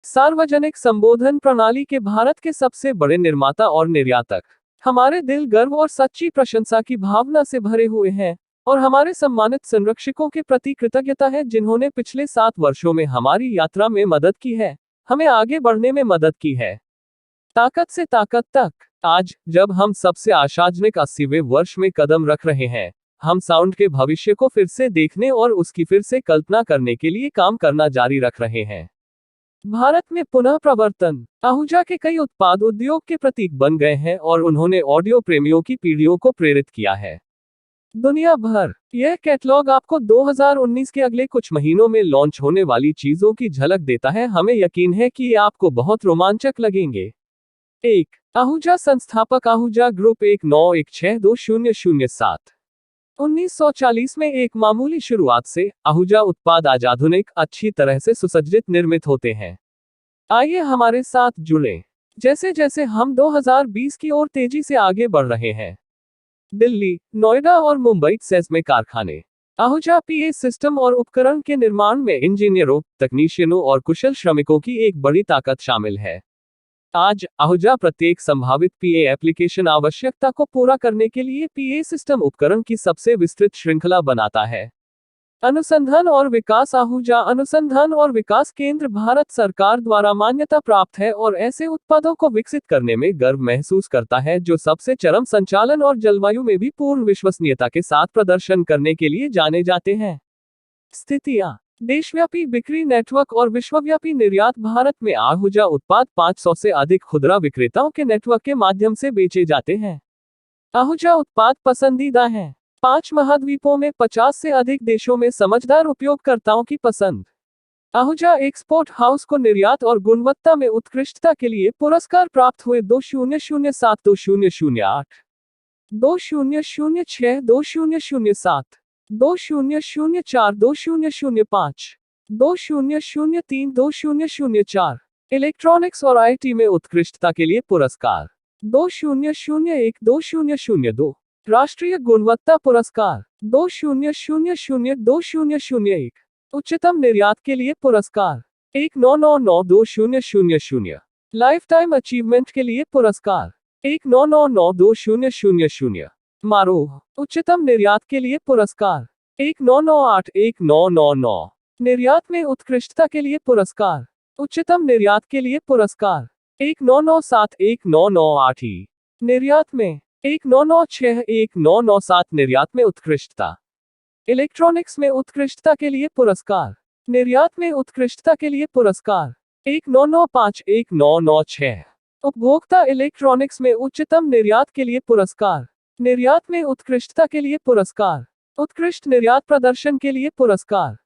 सार्वजनिक संबोधन प्रणाली के भारत के सबसे बड़े निर्माता और निर्यातक। हमारे दिल गर्व और सच्ची प्रशंसा की भावना से भरे हुए हैं और हमारे सम्मानित संरक्षकों के प्रति कृतज्ञता है जिन्होंने पिछले 7 वर्षों में हमारी यात्रा में मदद की है, हमें आगे बढ़ने में मदद की है। ताकत से ताकत तक। आज जब हम सबसे आशाजनक 80वें वर्ष में कदम रख रहे हैं, हम साउंड के भविष्य को फिर से देखने और उसकी फिर से कल्पना करने के लिए काम करना जारी रख रहे हैं। भारत में पुनः प्रवर्तन। आहूजा के कई उत्पाद उद्योग के प्रतीक बन गए हैं और उन्होंने ऑडियो प्रेमियों की पीढ़ियों को प्रेरित किया है। दुनिया भर। यह कैटलॉग आपको 2019 के अगले कुछ महीनों में लॉन्च होने वाली चीजों की झलक देता है। हमें यकीन है कि ये आपको बहुत रोमांचक लगेंगे। 1. आहूजा संस्थापक आहूजा ग्रुप 19162007। 1940 में एक मामूली शुरुआत से आहूजा उत्पाद आज आधुनिक, अच्छी तरह से सुसज्जित निर्मित होते हैं। आइए हमारे साथ जुड़ें जैसे जैसे हम 2020 की ओर तेजी से आगे बढ़ रहे हैं। दिल्ली, नोएडा और मुंबई सेज में कारखाने। आहूजा पीए सिस्टम और उपकरण के निर्माण में इंजीनियरों, तकनीशियनों और कुशल श्रमिकों की एक बड़ी ताकत शामिल है। आज आहूजा प्रत्येक संभावित पीए एप्लीकेशन आवश्यकता को पूरा करने के लिए पीए सिस्टम उपकरण की सबसे विस्तृत श्रृंखला बनाता है। अनुसंधान और विकास। आहूजा अनुसंधान और विकास केंद्र भारत सरकार द्वारा मान्यता प्राप्त है और ऐसे उत्पादों को विकसित करने में गर्व महसूस करता है जो सबसे चरम संचालन और जलवायु में भी पूर्ण विश्वसनीयता के साथ प्रदर्शन करने के लिए जाने जाते हैं। स्थितियां। देशव्यापी बिक्री नेटवर्क और विश्वव्यापी निर्यात। भारत में आहूजा उत्पाद 500 से अधिक खुदरा विक्रेताओं के नेटवर्क के माध्यम से बेचे जाते हैं। आहूजा उत्पाद पसंदीदा हैं। 5 महाद्वीपों में 50 से अधिक देशों में समझदार उपयोगकर्ताओं की पसंद। आहूजा एक्सपोर्ट हाउस को निर्यात और गुणवत्ता में उत्कृष्टता के लिए पुरस्कार प्राप्त हुए। 2007 2008 2006 2007 2004 2005 2003 2004। इलेक्ट्रॉनिक्स और आईटी में उत्कृष्टता के लिए पुरस्कार 2001 2002। राष्ट्रीय गुणवत्ता पुरस्कार 2000 2001। उच्चतम निर्यात के लिए पुरस्कार 1999 2000। लाइफ टाइम अचीवमेंट के लिए पुरस्कार 1999 2000। मारोह उच्चतम निर्यात के लिए पुरस्कार 1998 1999। निर्यात में उत्कृष्टता के लिए पुरस्कार उच्चतम निर्यात के लिए पुरस्कार 1997 1998 ही। निर्यात में 1996 1997। निर्यात में उत्कृष्टता। इलेक्ट्रॉनिक्स में उत्कृष्टता के लिए पुरस्कार। निर्यात में उत्कृष्टता के लिए पुरस्कार 1995 1996। उपभोक्ता इलेक्ट्रॉनिक्स में उच्चतम निर्यात के लिए पुरस्कार। निर्यात में उत्कृष्टता के लिए पुरस्कार। उत्कृष्ट निर्यात प्रदर्शन के लिए पुरस्कार।